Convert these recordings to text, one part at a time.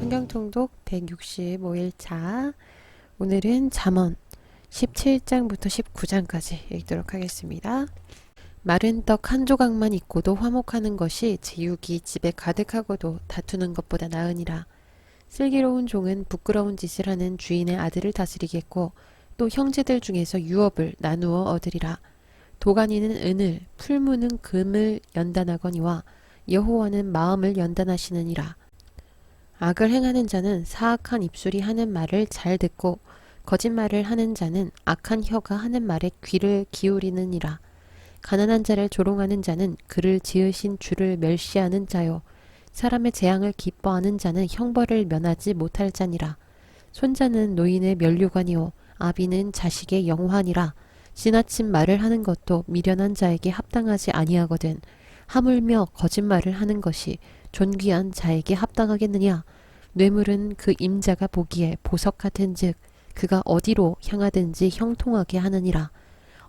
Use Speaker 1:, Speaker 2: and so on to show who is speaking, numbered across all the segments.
Speaker 1: 성경통독 165일차. 오늘은 잠언 17장부터 19장까지 읽도록 하겠습니다. 마른 떡 한 조각만 있고도 화목하는 것이 제육이 집에 가득하고도 다투는 것보다 나으니라. 슬기로운 종은 부끄러운 짓을 하는 주인의 아들을 다스리겠고 또 형제들 중에서 유업을 나누어 얻으리라. 도가니는 은을, 풀무는 금을 연단하거니와 여호와는 마음을 연단하시느니라. 악을 행하는 자는 사악한 입술이 하는 말을 잘 듣고 거짓말을 하는 자는 악한 혀가 하는 말에 귀를 기울이느니라. 가난한 자를 조롱하는 자는 그를 지으신 주를 멸시하는 자요. 사람의 재앙을 기뻐하는 자는 형벌을 면하지 못할 자니라. 손자는 노인의 면류관이요 아비는 자식의 영환이라. 지나친 말을 하는 것도 미련한 자에게 합당하지 아니하거든. 하물며 거짓말을 하는 것이 존귀한 자에게 합당하겠느냐. 뇌물은 그 임자가 보기에 보석 같은즉 그가 어디로 향하든지 형통하게 하느니라.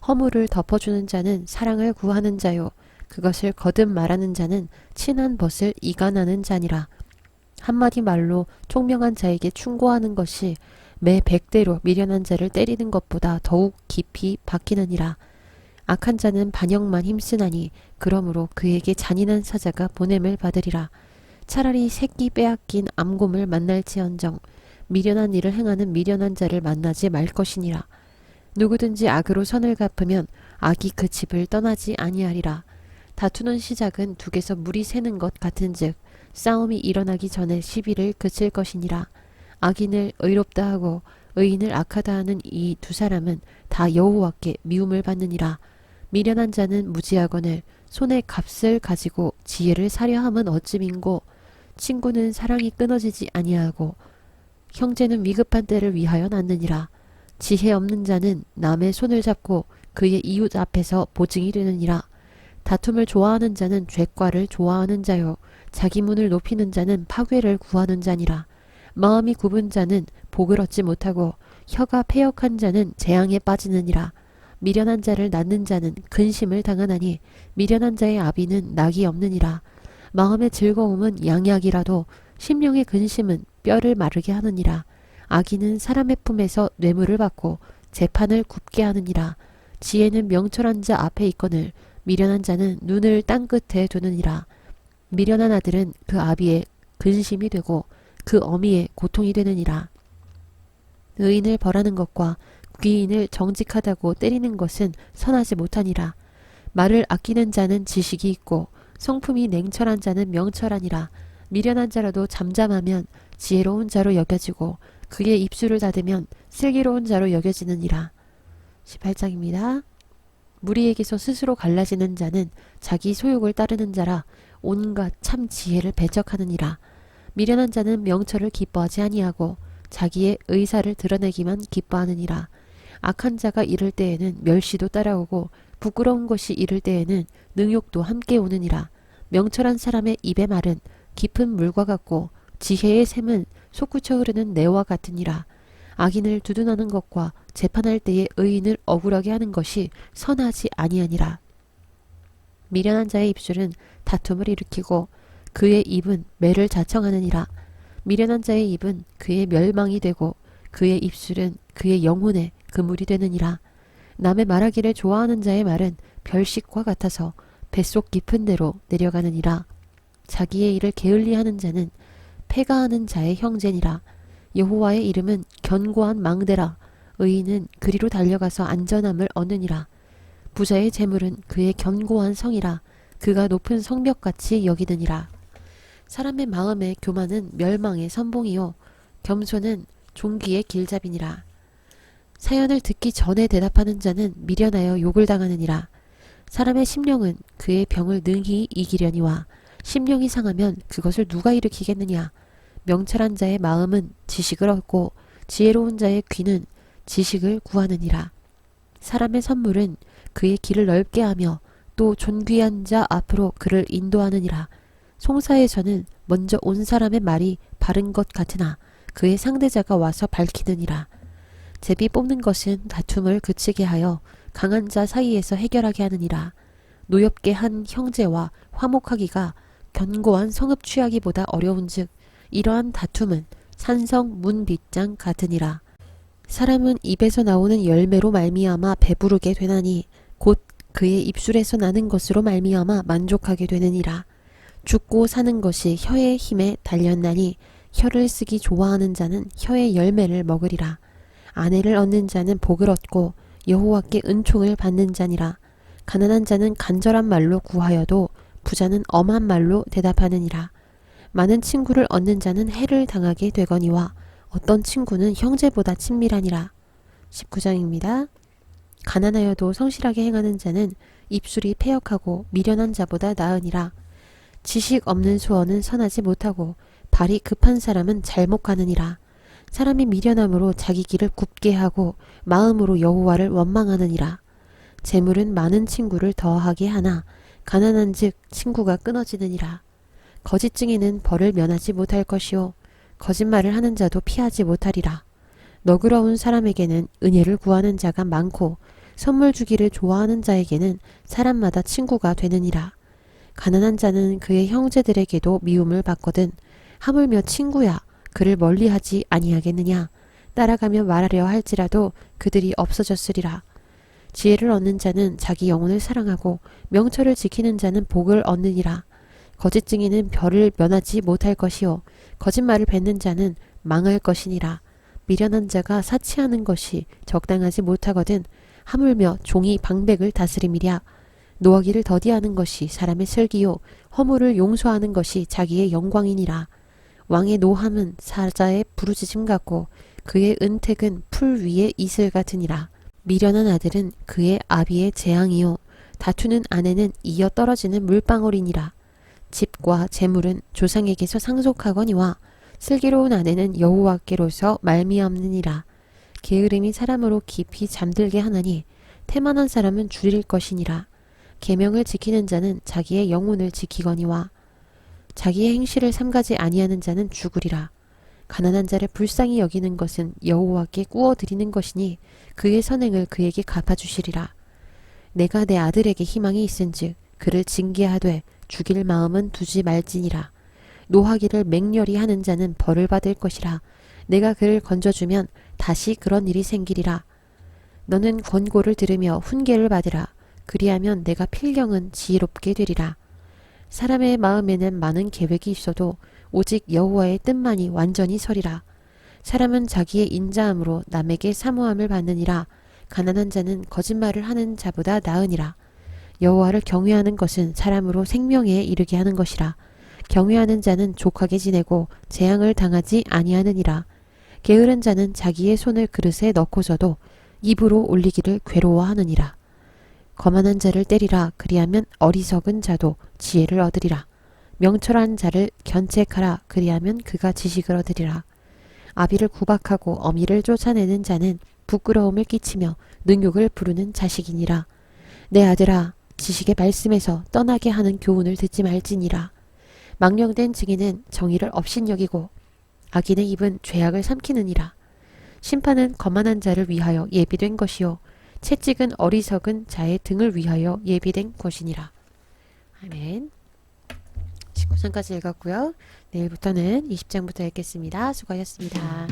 Speaker 1: 허물을 덮어주는 자는 사랑을 구하는 자요 그것을 거듭 말하는 자는 친한 벗을 이간하는 자니라. 한마디 말로 총명한 자에게 충고하는 것이 매 100대로 미련한 자를 때리는 것보다 더욱 깊이 박히느니라. 악한 자는 반역만 힘쓰나니 그러므로 그에게 잔인한 사자가 보냄을 받으리라. 차라리 새끼 빼앗긴 암곰을 만날지언정 미련한 일을 행하는 미련한 자를 만나지 말 것이니라. 누구든지 악으로 선을 갚으면 악이 그 집을 떠나지 아니하리라. 다투는 시작은 둑에서 물이 새는 것 같은즉 싸움이 일어나기 전에 시비를 그칠 것이니라. 악인을 의롭다 하고 의인을 악하다 하는 이 두 사람은 다 여호와께 미움을 받느니라. 미련한 자는 무지하거늘 손에 값을 가지고 지혜를 사려 함은 어찌민고. 친구는 사랑이 끊어지지 아니하고 형제는 위급한 때를 위하여 낳느니라. 지혜 없는 자는 남의 손을 잡고 그의 이웃 앞에서 보증이 되느니라. 다툼을 좋아하는 자는 죄과를 좋아하는 자요 자기 문을 높이는 자는 파괴를 구하는 자니라. 마음이 굽은 자는 복을 얻지 못하고 혀가 패역한 자는 재앙에 빠지느니라. 미련한 자를 낳는 자는 근심을 당하나니 미련한 자의 아비는 낙이 없느니라. 마음의 즐거움은 양약이라도 심령의 근심은 뼈를 마르게 하느니라. 악인은 사람의 품에서 뇌물을 받고 재판을 굽게 하느니라. 지혜는 명철한 자 앞에 있거늘 미련한 자는 눈을 땅 끝에 두느니라. 미련한 아들은 그 아비의 근심이 되고 그 어미의 고통이 되느니라. 의인을 벌하는 것과 귀인을 정직하다고 때리는 것은 선하지 못하니라. 말을 아끼는 자는 지식이 있고 성품이 냉철한 자는 명철하니라. 미련한 자라도 잠잠하면 지혜로운 자로 여겨지고 그의 입술을 닫으면 슬기로운 자로 여겨지느니라. 18장입니다. 무리에게서 스스로 갈라지는 자는 자기 소욕을 따르는 자라 온갖 참 지혜를 배척하느니라. 미련한 자는 명철을 기뻐하지 아니하고 자기의 의사를 드러내기만 기뻐하느니라. 악한 자가 이를 때에는 멸시도 따라오고 부끄러운 것이 이를 때에는 능욕도 함께 오느니라. 명철한 사람의 입의 말은 깊은 물과 같고 지혜의 샘은 솟구쳐 흐르는 내와 같으니라. 악인을 두둔하는 것과 재판할 때에 의인을 억울하게 하는 것이 선하지 아니하니라. 미련한 자의 입술은 다툼을 일으키고 그의 입은 매를 자청하느니라. 미련한 자의 입은 그의 멸망이 되고 그의 입술은 그의 영혼의 그물이 되느니라. 남의 말하기를 좋아하는 자의 말은 별식과 같아서 뱃속 깊은 데로 내려가느니라. 자기의 일을 게을리하는 자는 패가하는 자의 형제니라. 여호와의 이름은 견고한 망대라. 의인은 그리로 달려가서 안전함을 얻느니라. 부자의 재물은 그의 견고한 성이라. 그가 높은 성벽같이 여기느니라. 사람의 마음에 교만은 멸망의 선봉이요 겸손은 종기의 길잡이니라. 사연을 듣기 전에 대답하는 자는 미련하여 욕을 당하느니라. 사람의 심령은 그의 병을 능히 이기려니와 심령이 상하면 그것을 누가 일으키겠느냐. 명철한 자의 마음은 지식을 얻고 지혜로운 자의 귀는 지식을 구하느니라. 사람의 선물은 그의 길을 넓게 하며 또 존귀한 자 앞으로 그를 인도하느니라. 송사에서는 먼저 온 사람의 말이 바른 것 같으나 그의 상대자가 와서 밝히느니라. 제비 뽑는 것은 다툼을 그치게 하여 강한 자 사이에서 해결하게 하느니라. 노엽게 한 형제와 화목하기가 견고한 성읍 취하기보다 어려운즉 이러한 다툼은 산성 문빗장 같으니라. 사람은 입에서 나오는 열매로 말미암아 배부르게 되나니 곧 그의 입술에서 나는 것으로 말미암아 만족하게 되느니라. 죽고 사는 것이 혀의 힘에 달렸나니 혀를 쓰기 좋아하는 자는 혀의 열매를 먹으리라. 아내를 얻는 자는 복을 얻고 여호와께 은총을 받는 자니라. 가난한 자는 간절한 말로 구하여도 부자는 엄한 말로 대답하느니라. 많은 친구를 얻는 자는 해를 당하게 되거니와 어떤 친구는 형제보다 친밀하니라. 19장입니다. 가난하여도 성실하게 행하는 자는 입술이 패역하고 미련한 자보다 나으니라. 지식 없는 소원은 선하지 못하고 발이 급한 사람은 잘못 가느니라. 사람이 미련함으로 자기 길을 굽게 하고 마음으로 여호와를 원망하느니라. 재물은 많은 친구를 더하게 하나 가난한 즉 친구가 끊어지느니라. 거짓 증인은 벌을 면하지 못할 것이요 거짓말을 하는 자도 피하지 못하리라. 너그러운 사람에게는 은혜를 구하는 자가 많고 선물 주기를 좋아하는 자에게는 사람마다 친구가 되느니라. 가난한 자는 그의 형제들에게도 미움을 받거든 하물며 친구야 그를 멀리하지 아니하겠느냐. 따라가며 말하려 할지라도 그들이 없어졌으리라. 지혜를 얻는 자는 자기 영혼을 사랑하고 명철을 지키는 자는 복을 얻느니라. 거짓 증인은 벌을 면하지 못할 것이요 거짓말을 뱉는 자는 망할 것이니라. 미련한 자가 사치하는 것이 적당하지 못하거든 하물며 종이 방백을 다스림이랴. 노하기를 더디하는 것이 사람의 슬기요 허물을 용서하는 것이 자기의 영광이니라. 왕의 노함은 사자의 부르짖음 같고 그의 은택은 풀 위의 이슬 같으니라. 미련한 아들은 그의 아비의 재앙이요 다투는 아내는 이어 떨어지는 물방울이니라. 집과 재물은 조상에게서 상속하거니와 슬기로운 아내는 여호와께로서 말미암느니라. 게으름이 사람으로 깊이 잠들게 하나니 태만한 사람은 줄일 것이니라. 계명을 지키는 자는 자기의 영혼을 지키거니와 자기의 행실을 삼가지 아니하는 자는 죽으리라. 가난한 자를 불쌍히 여기는 것은 여호와께 꾸어드리는 것이니 그의 선행을 그에게 갚아주시리라. 내가 내 아들에게 희망이 있은즉 그를 징계하되 죽일 마음은 두지 말지니라. 노하기를 맹렬히 하는 자는 벌을 받을 것이라. 내가 그를 건져주면 다시 그런 일이 생기리라. 너는 권고를 들으며 훈계를 받으라. 그리하면 내가 필경은 지혜롭게 되리라. 사람의 마음에는 많은 계획이 있어도 오직 여호와의 뜻만이 완전히 서리라. 사람은 자기의 인자함으로 남에게 사모함을 받느니라. 가난한 자는 거짓말을 하는 자보다 나으니라. 여호와를 경외하는 것은 사람으로 생명에 이르게 하는 것이라. 경외하는 자는 족하게 지내고 재앙을 당하지 아니하느니라. 게으른 자는 자기의 손을 그릇에 넣고서도 입으로 올리기를 괴로워하느니라. 거만한 자를 때리라. 그리하면 어리석은 자도 지혜를 얻으리라. 명철한 자를 견책하라. 그리하면 그가 지식을 얻으리라. 아비를 구박하고 어미를 쫓아내는 자는 부끄러움을 끼치며 능욕을 부르는 자식이니라. 내 아들아 지식의 말씀에서 떠나게 하는 교훈을 듣지 말지니라. 망령된 증인은 정의를 업신여기고 악인의 입은 죄악을 삼키느니라. 심판은 거만한 자를 위하여 예비된 것이요 채찍은 어리석은 자의 등을 위하여 예비된 것이니라. 아멘. 19장까지 읽었고요. 내일부터는 20장부터 읽겠습니다. 수고하셨습니다.